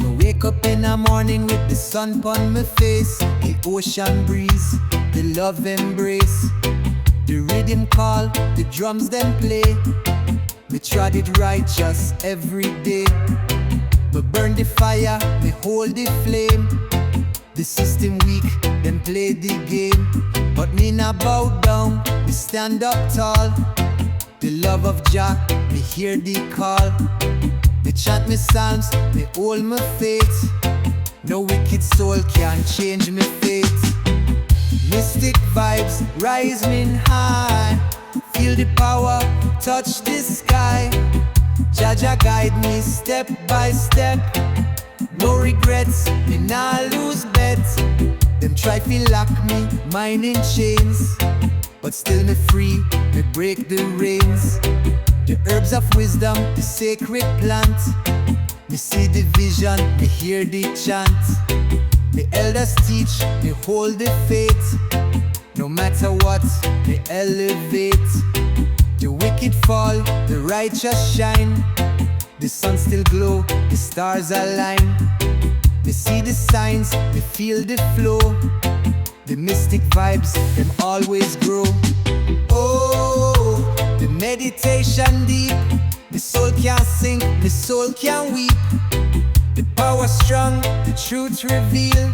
Me wake up in the morning with the sun upon my face. The ocean breeze, the love embrace. The rhythm call, the drums them play. Me trod it righteous every day. Me burn the fire, me hold the flame. The system weak, them play the game. But me not bow down, me stand up tall. The love of Jah, me hear the call. Me chant me psalms, me hold my faith. No wicked soul can change me fate. Mystic vibes rising high. Feel the power, touch the sky. Jah Jah guide me step by step. No regrets, me nah lose bets. Them try fi lock me, mind in chains. But still me free, me break the reins. The herbs of wisdom, the sacred plant. Me see the vision, me hear the chant. The elders teach, me hold the faith. No matter what, me elevate. The wicked fall, the righteous shine. The sun still glow, the stars align. Me see the signs, me feel the flow. The mystic vibes, them always grow. Oh, The meditation deep, the soul can't sink, the soul can't weep. The power strong, the truth reveal.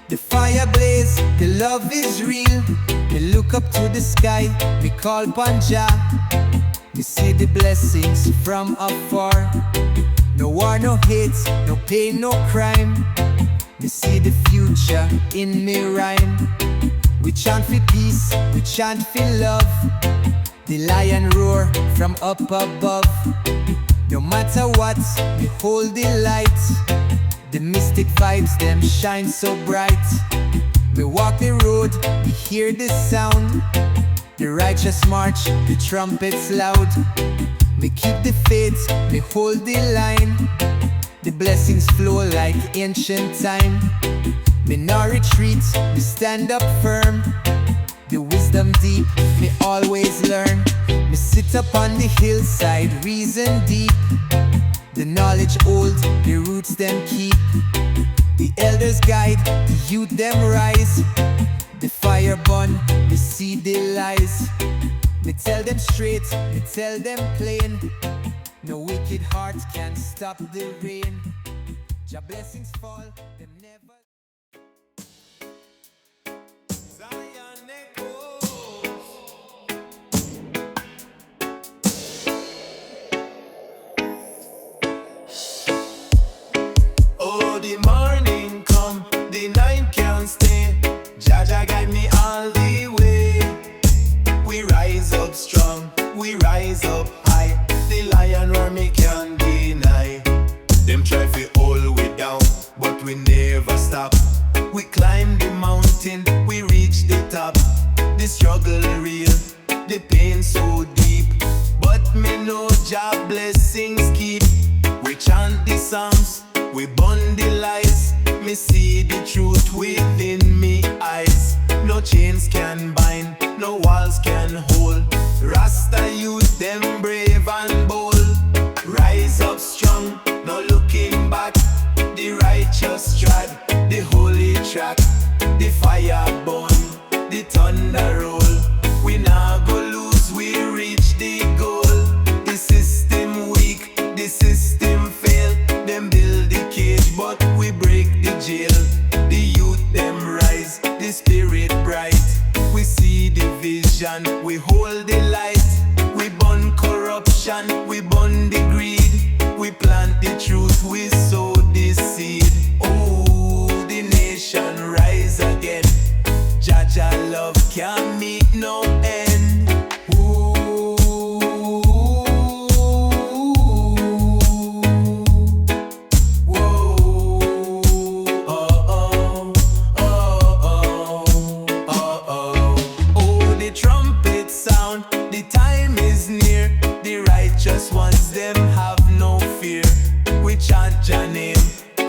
The fire blaze, the love is real. Me look up to the sky, me call upon Jah. Me see the blessings from afar. No war, no hate, no pain, no crime. Me see the future in me rhyme. We chant for peace, we chant for love. The lion roar from up above. No matter what, we hold the light. The mystic vibes, them shine so bright. We walk the road, we hear the sound. The righteous march, the trumpets loud. We keep the faith, we hold the line. The blessings flow like ancient time. Me no retreat, me stand up firm. The wisdom deep, me always learn. Me sit up on the hillside, reason deep. The knowledge old, the roots them keep. The elders guide, the youth them rise. The fire burn, me see the lies. Me tell them straight, me tell them plain. No wicked heart can stop the rain. Jah blessings fall, them never. Oh, the morning come, the night can't stay. Jah Jah guide me all the way. We rise up strong, we rise up high. The lion roar me can't deny. Them try to hold we down, but we never stop. We climb the mountain, we reach the top. The struggle real, the pain so deep. But me know Jah blessings keep. We chant the songs, we burn the lies. Me see the truth within me eyes. No chains can bind, no walls can hold. Rasta youth, them brave and bold. Rise up strong, no looking back. The righteous stride, the holy track. The fire burn, the thunder roll. We nah go lose, we reach the goal. The system weak, the system fail. Them build the cage, but we break the jail. The youth them rise, the spirit bright. We see the vision, we hold the light. We burn corruption, we burn the greed. We plant the truth, we sow the seed. Oh, the nation rise again. Jah Jah love can't meet no end. Ooh, whoa, oh, the trumpet sound, the time is near. The righteous ones, them have no fear. We chant Jah name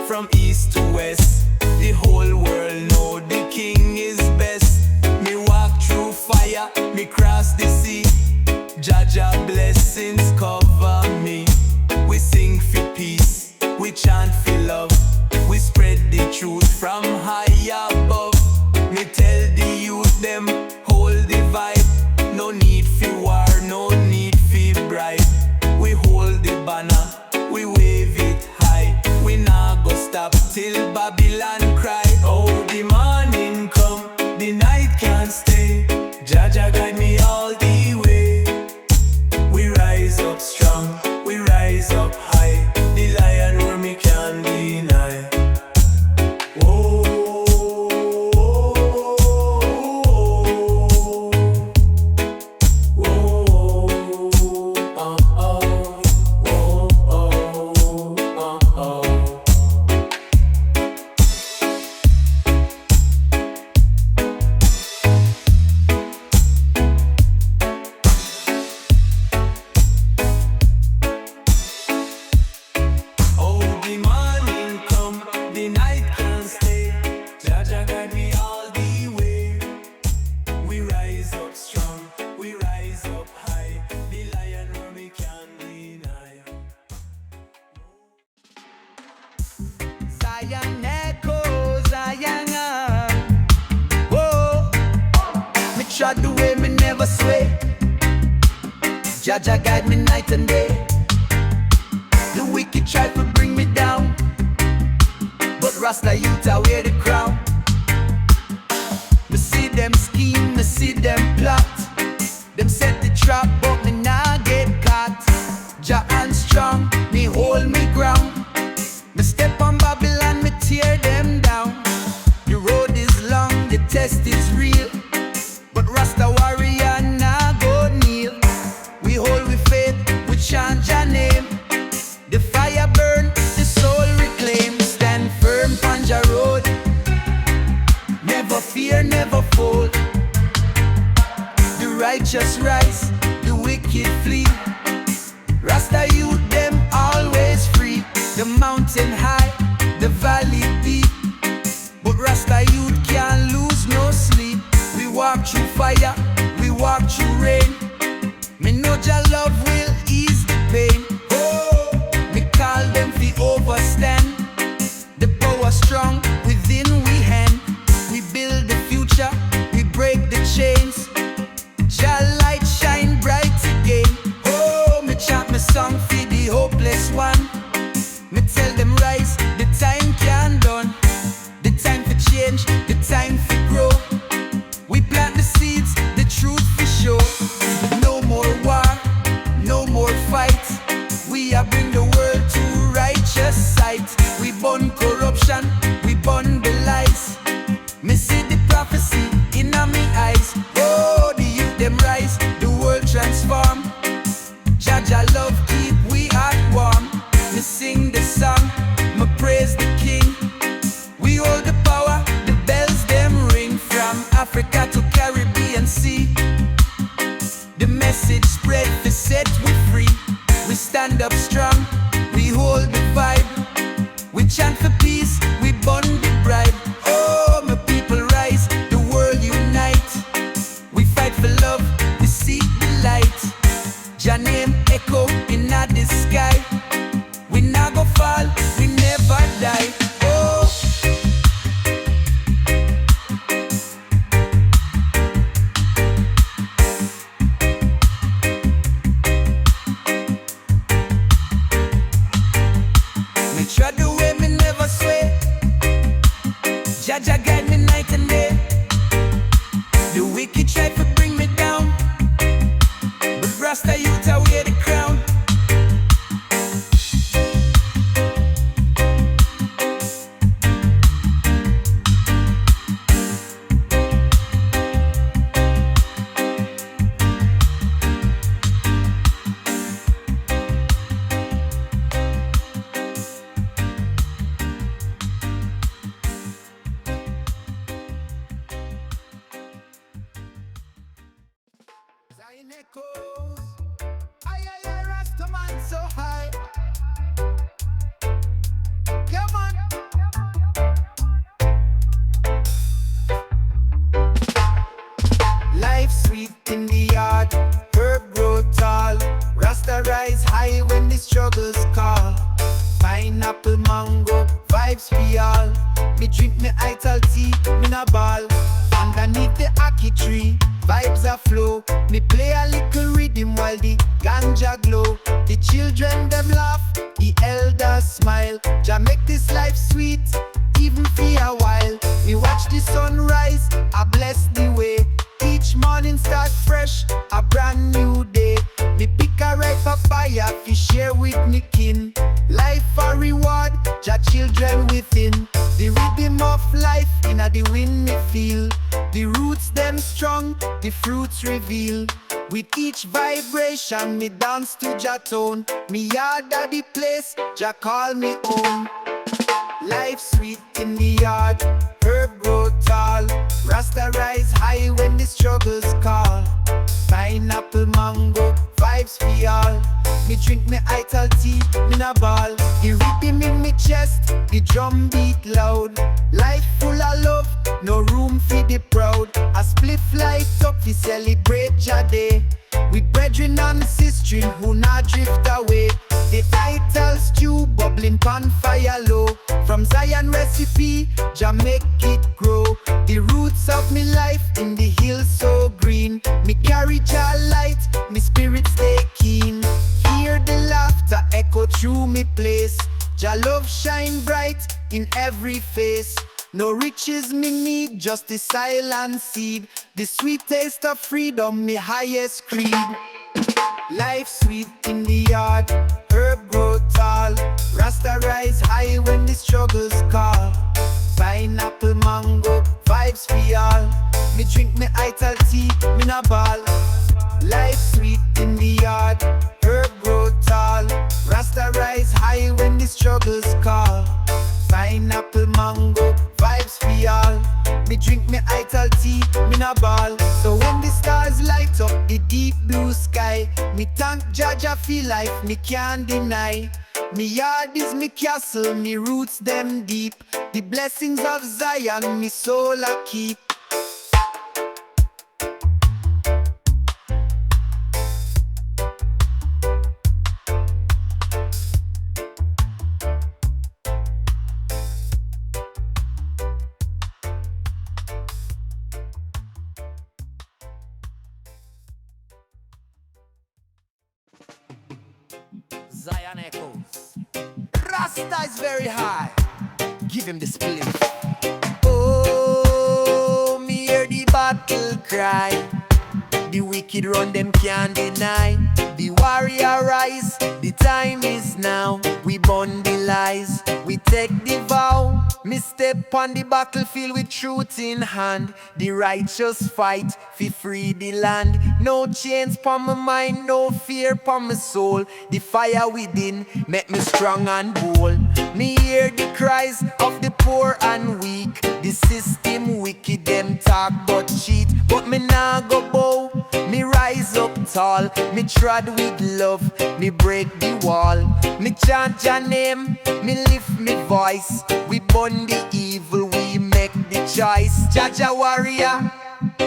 from east to west. The whole world know the king is best. Me walk through fire, me cross the sea. Jah Jah blessings cover me. We sing for peace, we chant for love. We spread the truth from high above. Me tell the youth them hold the vibe. No need for war, no need for bribe. We hold the banner, we wave it high. We nah go stop till Babylon cry. Oh, the morning come, the night can't stay. Jah Jah guide me all the way. We rise up strong, we rise up high. The lion roar me can't deny. Whoa, Zion echo, Zion. Whoa, me trod the way, me never sway. Jah Jah guide me night and day. The wicked try to bring me down, but Rasta youth I wear the crown. Me see them scheme, me see them plot. Them set the trap, but me nah get caught. Jah hand strong, me hold me ground. Me step on Babylon, me tear them down. The road is long, the test is real, but Rasta warrior nah go kneel. We hold with faith, we chant Jah name. The fire burn, the soul reclaim. Stand firm on Jah road, never fear, never fold. The righteous rise, the wicked flee. Rasta youth them always free. The mountain high, the valley deep, but Rasta youth can't lose no sleep. We walk through fire, we walk through rain. Me know Jah love will ease the pain. Oh, me call them fi overstand. The power strong within we hand. We build the future, we break the chains. Jah light shine bright again. Oh, me chant me song for the hopeless one. Me tell them rise, the time can done. The time for change, the time for grow. We plant the seeds, the truth for sure. No more war, no more fight. We are bring the world to righteous sight. We burn corruption, we burn the lies. Me see the prophecy in my eyes. Oh, the youth them rise, the world transform. Jah Jah love keep we heart warm. Me sing the song, me praise the King. We hold the power, the bells them ring. From Africa to Caribbean Sea, the message spread to set we free. We stand up strong, we hold the vibe. We chant for peace, we burn the bribe. Oh, my people rise, the world unite. We fight for love, we seek the light. Jah name echo in the sky. We not go fall, we never die. Oh, me try the way me never sway. Jah Jah guide me night and day. The wicked try to bring me down, but Rasta youth I wear the crown. Zion echoes, aye aye aye, Rasta man so high. Come on. Life sweet in the yard, herb grow tall. Rasta rise high when the struggles call. Pineapple, mango, vibes for all. Me drink me ital tea, me na ball. Underneath the ackee tree, vibes a flow. Me play a little rhythm while the ganja glow. The children them laugh, the elders smile. Jah make this life sweet, even for a while. Me watch the sunrise, I bless the way. Each morning start fresh, a brand new day. Me pick a ripe papaya, fi share with me kin. Life a reward, Jah children within. The rhythm of life inna the wind me feel. The roots them strong, the fruits reveal. With each vibration me dance to Jah tone. Me yard a the place, Jah call me home. Life sweet in the yard, herb grow tall. Rasta rise high when the struggles call. Pineapple, mango, vibes for all. Me drink me ital tea, me na ball. The rhythm in me chest, the drum beat loud. Life full of love, no room for the proud. A spliff light up, we celebrate Jah Day. With brethren and sisters who not drift away. The title stew bubbling pan fire low. From Zion recipe, Jah make it grow. The roots of me life in the hills so green. Me carry Jah light, me spirit stay keen. Hear the laughter echo through me place. Jah love shine bright in every face. No riches me need, just the silent seed. The sweet taste of freedom, me highest creed. Life sweet in the yard, herb grow tall. Rasta rise high when the struggles call. Pineapple, mango, vibes for all. Me drink me ital tea, me na ball. Life sweet in the yard, herb grow tall. Rasta rise high when the struggles call. Pineapple, mango, vibes for all. Me drink me ital tea, me na ball. So when the stars light up the deep blue sky, me thank Jah Jah for life, me can't deny. Me yard is me castle, me roots them deep. The blessings of Zion, me soul I keep. Zion echoes. Rasta is very high. Give him the split. Oh, me hear the battle cry. The wicked run, them can't deny. The warrior rise, the time is now. We burn the lies, we take the vow. Me step on the battlefield with truth in hand. The righteous fight, fi free the land. No chains pon my mind, no fear pon my soul. The fire within, make me strong and bold. Me hear the cries of the poor and weak. The system wicked, them talk but cheat. But me nah go bow, me rise up tall. Me trod with love, me break the wall. Me chant your name, me lift me voice. We burn the evil, we make the choice. Jah Jah Warrior,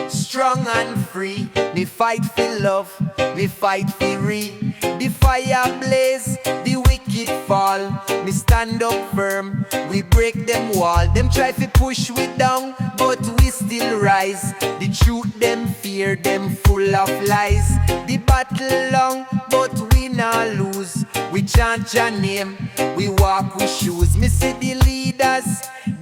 strong and free. Me fight for love, me fight for re. The fire blaze, the wicked fall. Me stand up firm, we break them wall. Them try to push we down, but we still rise. The truth them fear, them full of lies. The battle long, but we not lose. We chant your name, we walk with shoes. Me see the leaders,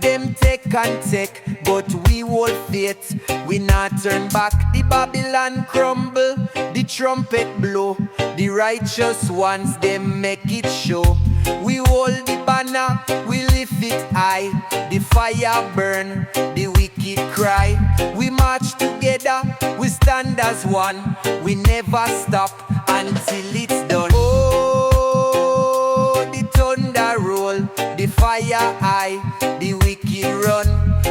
them take and take, but we hold faith, we not turn back. The Babylon crumble, the trumpet blow. The righteous ones, them make it show. We hold the banner, we lift it high. The fire burn, the wicked cry. We march together, we stand as one. We never stop until it's done. Oh, the thunder roll, the fire high, the wicked run.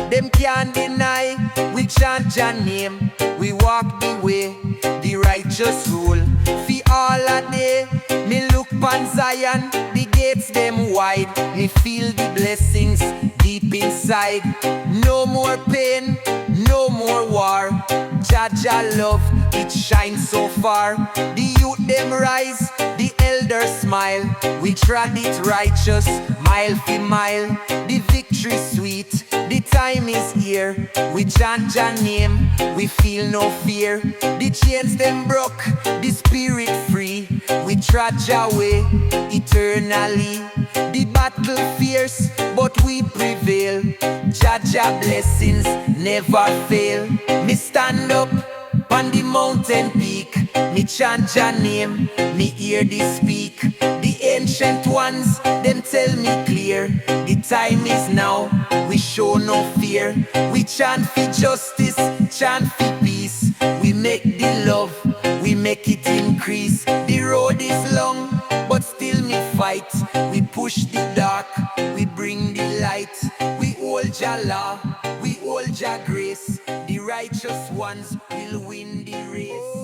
Them can't deny, we chant your name. We walk the way, the righteous rule. For all a day, me look pon Zion, the gates them wide. Me feel the blessings deep inside. No more pain, no more war. Jah Jah love, it shines so far. The youth them rise, the elders smile. We trod it righteous, mile for mile. The victory sweet, the time is here. We chant your name, we feel no fear. The chains them broke, the spirit free. We trod your way eternally. The battle fierce, but we prevail. Jah Jah blessings never fail. Me stand up on the mountain peak. Me chant your name, me hear the speak. The ancient ones, them tell me clear. The time is now, we show no fear. We chant for justice, chant for peace. We make the love, we make it increase. The road is long, but still me fight. We push the dark, we bring the light. We hold Jah law, we hold Jah grace. The righteous ones will win the race.